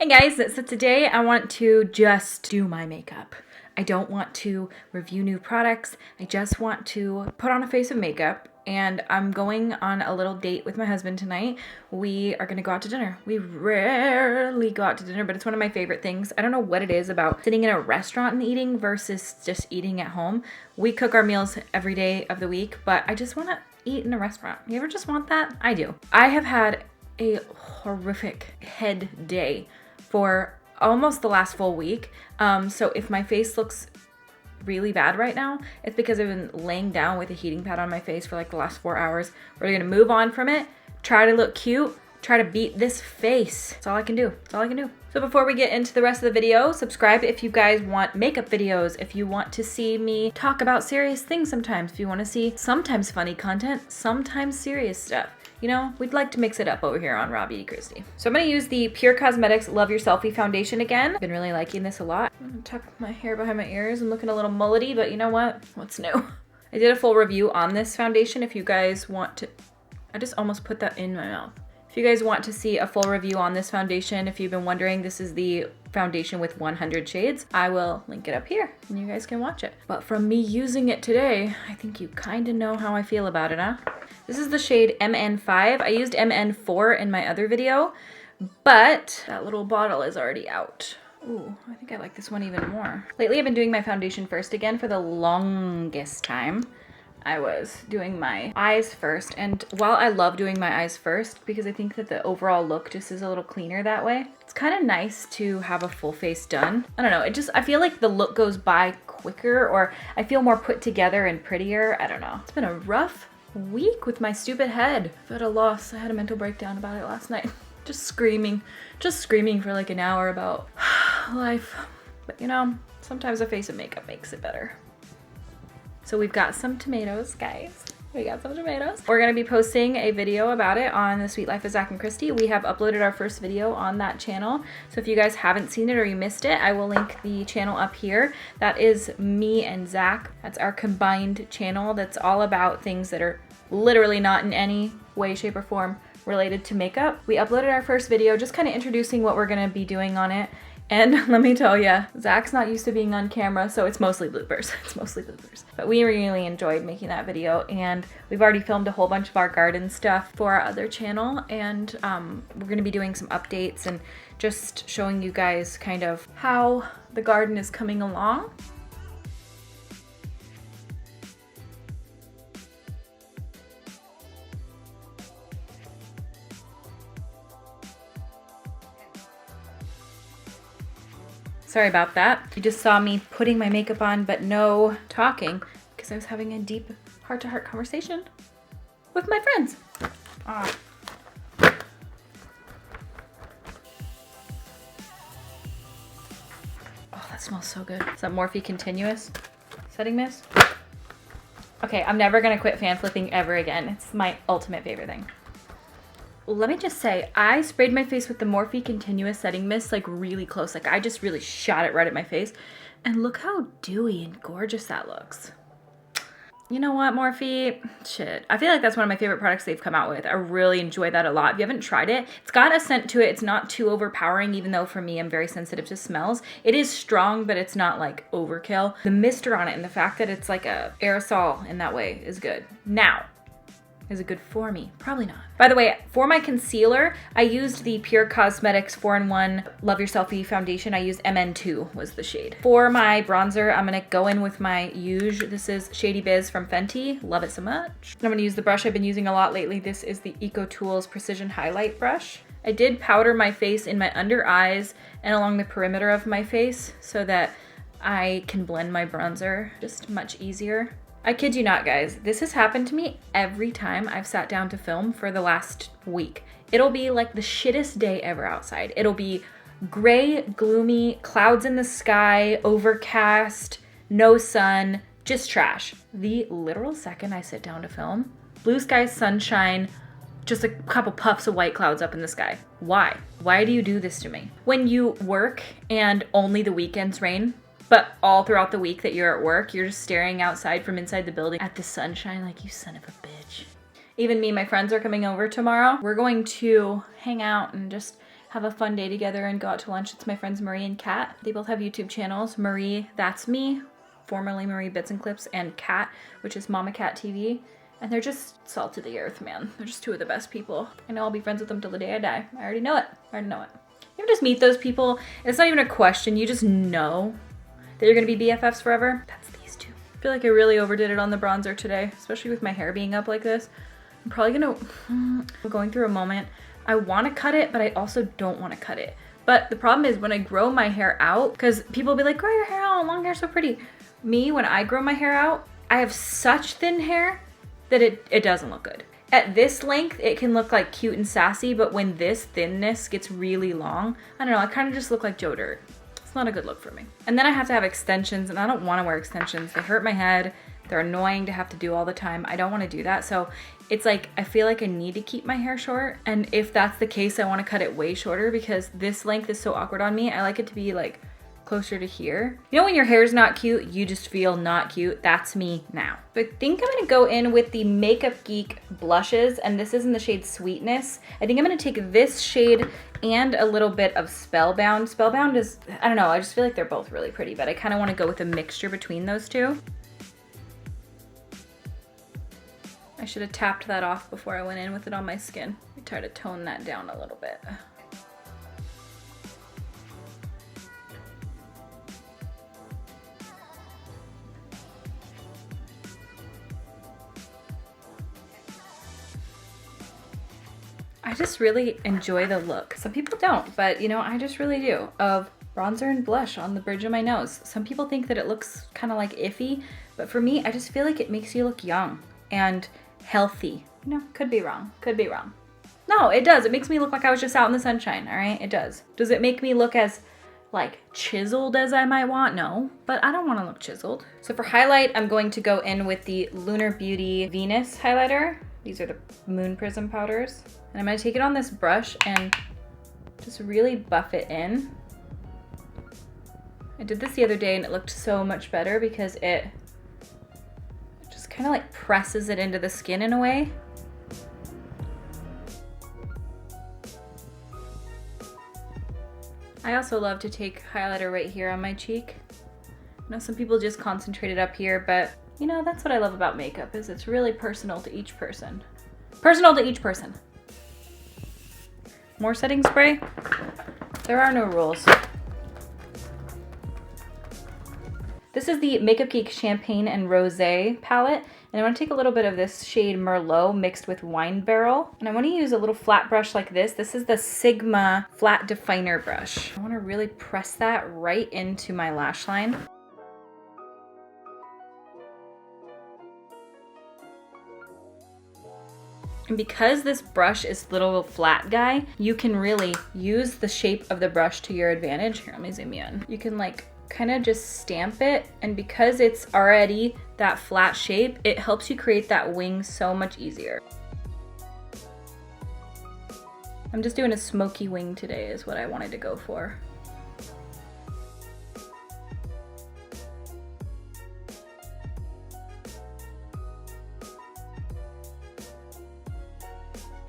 Hey guys, so today I want to just do my makeup. I don't want to review new products. I just want to put on a face of makeup, and I'm going on a little date with my husband tonight. We are gonna go out to dinner. We rarely go out to dinner, but it's one of my favorite things. I don't know what it is about sitting in a restaurant and eating versus just eating at home. We cook our meals every day of the week, but I just wanna eat in a restaurant. You ever just want that? I do. I have had a horrific head day for almost the last full week. So if my face looks really bad right now, it's because I've been laying down with a heating pad on my face for like the last 4 hours. We're gonna move on from it, try to look cute, try to beat this face. That's all I can do. That's all I can do. So before we get into the rest of the video, subscribe if you guys want makeup videos, if you want to see me talk about serious things sometimes, if you want to see sometimes funny content, sometimes serious stuff. You know, we'd like to mix it up over here on RawBeautyKristi. So I'm gonna use the Pure Cosmetics Love Your Selfie foundation again. I've been really liking this a lot. I'm gonna tuck my hair behind my ears. I'm looking a little mullety, but you know what? What's new? I did a full review on this foundation if you guys want to. I just almost put that in my mouth. If you guys want to see a full review on this foundation, if you've been wondering, this is the foundation with 100 shades. I will link it up here and you guys can watch it. But from me using it today, I think you kind of know how I feel about it, huh? This is the shade MN5. I used MN4 in my other video, but that little bottle is already out. Ooh, I think I like this one even more. Lately, I've been doing my foundation first again for the longest time. I was doing my eyes first, and while I love doing my eyes first because I think that the overall look just is a little cleaner that way, it's kind of nice to have a full face done. I don't know, I feel like the look goes by quicker, or I feel more put together and prettier. I don't know. It's been a rough week with my stupid head. I've had a loss. I had a mental breakdown about it last night. Just screaming for like an hour about life. But you know, sometimes a face of makeup makes it better. So we've got some tomatoes, guys. We got some tomatoes. We're gonna be posting a video about it on The Sweet Life of Zach and Kristi. We have uploaded our first video on that channel. So if you guys haven't seen it or you missed it, I will link the channel up here. That is me and Zach. That's our combined channel that's all about things that are literally not in any way, shape, or form related to makeup. We uploaded our first video just kind of introducing what we're gonna be doing on it. And let me tell you, Zach's not used to being on camera, so it's mostly bloopers. It's mostly bloopers. But we really enjoyed making that video, and we've already filmed a whole bunch of our garden stuff for our other channel, and we're gonna be doing some updates and just showing you guys kind of how the garden is coming along. Sorry about that. You just saw me putting my makeup on, but no talking, because I was having a deep heart-to-heart conversation with my friends. Oh, that smells so good. Is that Morphe Continuous Setting Mist? Okay, I'm never gonna quit fan flipping ever again. It's my ultimate favorite thing. Let me just say, I sprayed my face with the Morphe Continuous Setting Mist like really close. Like I just really shot it right at my face. And look how dewy and gorgeous that looks. You know what, Morphe? Shit. I feel like that's one of my favorite products they've come out with. I really enjoy that a lot. If you haven't tried it, it's got a scent to it. It's not too overpowering, even though for me, I'm very sensitive to smells. It is strong, but it's not like overkill. The mister on it and the fact that it's like a aerosol in that way is good. Now, is it good for me? Probably not. By the way, for my concealer, I used the Pure Cosmetics 4-in-1 Love Your Selfie foundation. I used MN2 was the shade. For my bronzer, I'm gonna go in with my Huge. This is Shady Biz from Fenty. Love it so much. And I'm gonna use the brush I've been using a lot lately. This is the Eco Tools Precision Highlight Brush. I did powder my face in my under eyes and along the perimeter of my face so that I can blend my bronzer just much easier. I kid you not, guys. This has happened to me every time I've sat down to film for the last week. It'll be like the shittest day ever outside. It'll be gray, gloomy, clouds in the sky, overcast, no sun, just trash. The literal second I sit down to film, blue sky, sunshine, just a couple puffs of white clouds up in the sky. Why? Why do you do this to me? When you work and only the weekends rain, but all throughout the week that you're at work, you're just staring outside from inside the building at the sunshine like, you son of a bitch. Even me and my friends are coming over tomorrow. We're going to hang out and just have a fun day together and go out to lunch. It's my friends Marie and Kat. They both have YouTube channels. Marie, that's me, formerly Marie Bits and Clips, and Kat, which is Mama Cat TV. And they're just salt of the earth, man. They're just two of the best people. I know I'll be friends with them till the day I die. I already know it. I already know it. You ever just meet those people? It's not even a question. You just know that you're gonna be BFFs forever. That's these two. I feel like I really overdid it on the bronzer today, especially with my hair being up like this. I'm probably gonna, I'm going through a moment. I wanna cut it, but I also don't wanna cut it. But the problem is when I grow my hair out, because people will be like, grow your hair out, long hair's so pretty. Me, when I grow my hair out, I have such thin hair that it doesn't look good. At this length, it can look like cute and sassy, but when this thinness gets really long, I don't know, I kind of just look like Joe Dirt. It's not a good look for me. And then I have to have extensions, and I don't want to wear extensions. They hurt my head. They're annoying to have to do all the time. I don't want to do that. So it's like, I feel like I need to keep my hair short. And if that's the case, I want to cut it way shorter because this length is so awkward on me. I like it to be like closer to here. You know when your hair's not cute, you just feel not cute? That's me now. So I think I'm gonna go in with the Makeup Geek blushes, and this is in the shade Sweetness. I think I'm gonna take this shade and a little bit of Spellbound. Spellbound is, I don't know, I just feel like they're both really pretty, but I kind of want to go with a mixture between those two. I should have tapped that off before I went in with it on my skin. I try to tone that down a little bit. I just really enjoy the look. Some people don't, but you know, I just really do. Of bronzer and blush on the bridge of my nose. Some people think that it looks kind of like iffy, but for me, I just feel like it makes you look young and healthy. You know, could be wrong, could be wrong. No, it does. It makes me look like I was just out in the sunshine, all right? It does. Does it make me look as like chiseled as I might want? No, but I don't want to look chiseled. So for highlight, I'm going to go in with the Lunar Beauty Venus highlighter. These are the Moon Prism powders. And I'm gonna take it on this brush and just really buff it in. I did this the other day and it looked so much better because it just kind of like presses it into the skin in a way. I also love to take highlighter right here on my cheek. I know some people just concentrate it up here, but you know, that's what I love about makeup, is it's really personal to each person. Personal to each person. More setting spray? There are no rules. This is the Makeup Geek Champagne and Rosé palette, and I want to take a little bit of this shade Merlot mixed with Wine Barrel, and I want to use a little flat brush like this. This is the Sigma Flat Definer brush. I want to really press that right into my lash line. And because this brush is little flat guy, you can really use the shape of the brush to your advantage. Here, let me zoom in. You can like kind of just stamp it, and because it's already that flat shape, it helps you create that wing so much easier. I'm just doing a smoky wing today is what I wanted to go for.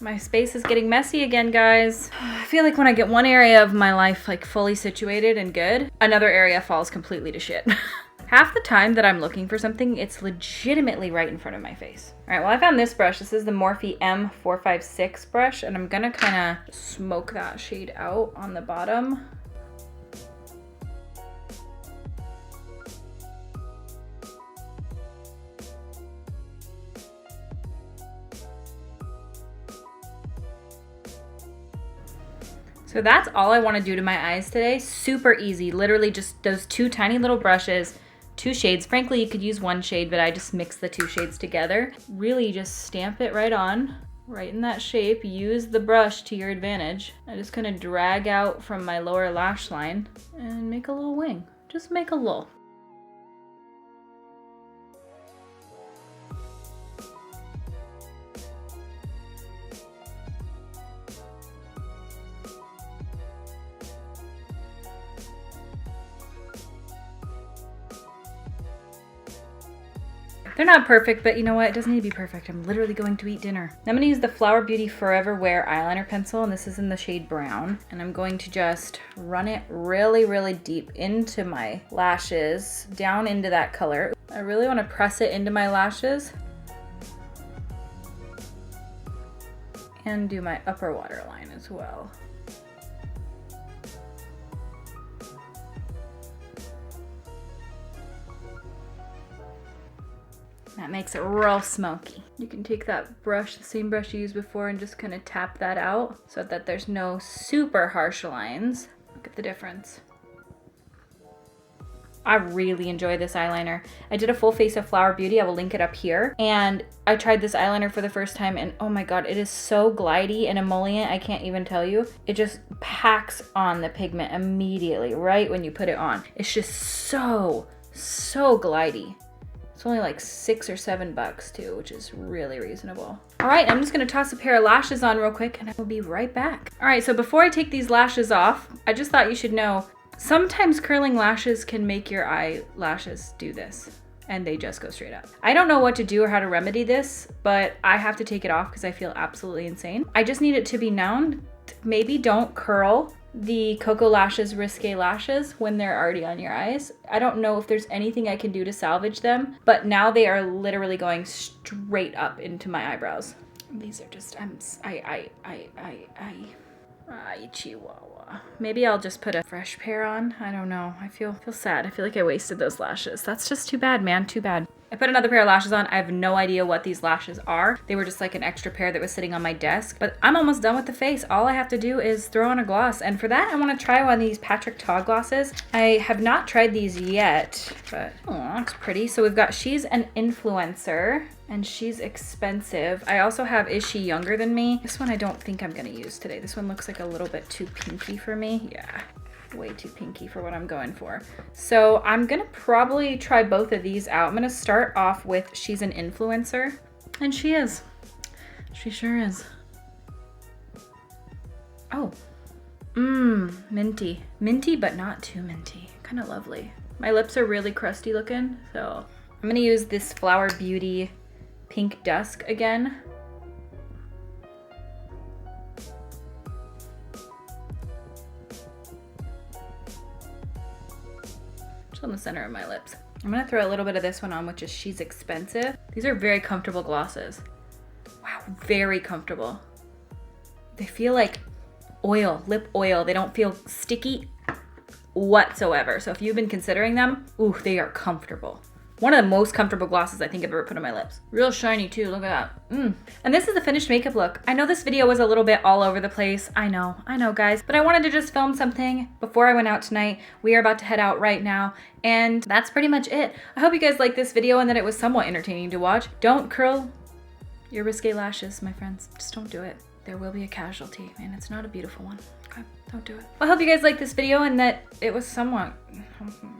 My space is getting messy again, guys. I feel like when I get one area of my life like fully situated and good, another area falls completely to shit. Half the time that I'm looking for something, it's legitimately right in front of my face. All right, well, I found this brush. This is the Morphe M456 brush, and I'm gonna kind of smoke that shade out on the bottom. So that's all I want to do to my eyes today. Super easy, literally just those two tiny little brushes, two shades. Frankly, you could use one shade, but I just mix the two shades together. Really just stamp it right on, right in that shape. Use the brush to your advantage. I'm just gonna drag out from my lower lash line and make a little wing. Just make a little. They're not perfect, but you know what? It doesn't need to be perfect. I'm literally going to eat dinner. I'm gonna use the Flower Beauty Forever Wear eyeliner pencil, and this is in the shade brown. And I'm going to just run it really, really deep into my lashes, down into that color. I really wanna press it into my lashes and do my upper waterline as well. That makes it real smoky. You can take that brush, the same brush you used before, and just kind of tap that out so that there's no super harsh lines. Look at the difference. I really enjoy this eyeliner. I did a full face of Flower Beauty. I will link it up here. And I tried this eyeliner for the first time, and oh my God, it is so glidey and emollient, I can't even tell you. It just packs on the pigment immediately, right when you put it on. It's just so glidey. It's only like $6 or $7 too, which is really reasonable. All right, I'm just gonna toss a pair of lashes on real quick and I will be right back. All right, so before I take these lashes off, I just thought you should know, sometimes curling lashes can make your eyelashes do this and they just go straight up. I don't know what to do or how to remedy this, but I have to take it off because I feel absolutely insane. I just need it to be known, maybe don't curl the Cocoa Lashes Risque Lashes when they're already on your eyes. I don't know if there's anything I can do to salvage them, but now they are literally going straight up into my eyebrows. These are just, chihuahua. Maybe I'll just put a fresh pair on. I don't know. I feel sad. I feel like I wasted those lashes. That's just too bad, man. Too bad. I put another pair of lashes on. I have no idea what these lashes are. They were just like an extra pair that was sitting on my desk, but I'm almost done with the face. All I have to do is throw on a gloss. And for that, I want to try one of these Patrick Ta glosses. I have not tried these yet, but oh, looks pretty. So we've got She's an Influencer and She's Expensive. I also have Is She Younger Than Me? This one I don't think I'm gonna use today. This one looks like a little bit too pinky for me. Yeah. Way too pinky for what I'm going for. So I'm gonna probably try both of these out. I'm gonna start off with She's an Influencer. And she is. She sure is. Oh. Minty. Minty, but not too minty. Kind of lovely. My lips are really crusty looking, so I'm gonna use this Flower Beauty Pink Dusk again. On the center of my lips. I'm gonna throw a little bit of this one on, which is She's Expensive. These are very comfortable glosses. Wow, very comfortable. They feel like oil, lip oil. They don't feel sticky whatsoever. So if you've been considering them, ooh, they are comfortable. One of the most comfortable glosses I think I've ever put on my lips. Real shiny too, look at that. And this is the finished makeup look. I know this video was a little bit all over the place. I know guys, but I wanted to just film something before I went out tonight. We are about to head out right now, and that's pretty much it. I hope you guys liked this video and that it was somewhat entertaining to watch. Don't curl your risque lashes, my friends. Just don't do it. There will be a casualty, and it's not a beautiful one. Okay, don't do it. I hope you guys liked this video and that it was somewhat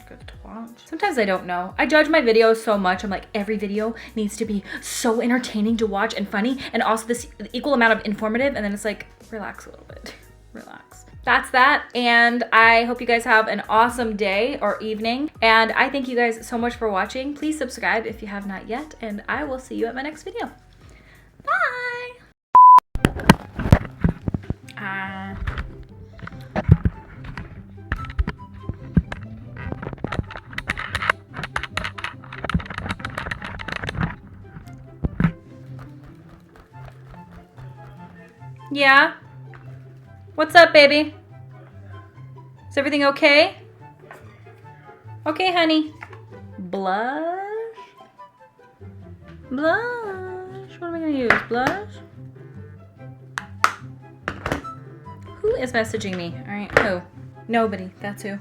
good to watch. Sometimes I don't know. I judge my videos so much. I'm like, every video needs to be so entertaining to watch and funny, and also this equal amount of informative, and then it's like, relax a little bit. Relax. That's that, and I hope you guys have an awesome day or evening, and I thank you guys so much for watching. Please subscribe if you have not yet, and I will see you at my next video. Bye! Yeah? What's up, baby? Is everything okay? Okay, honey. Blush? Blush? What am I gonna use? Blush? Who is messaging me? All right, who? Nobody, that's who.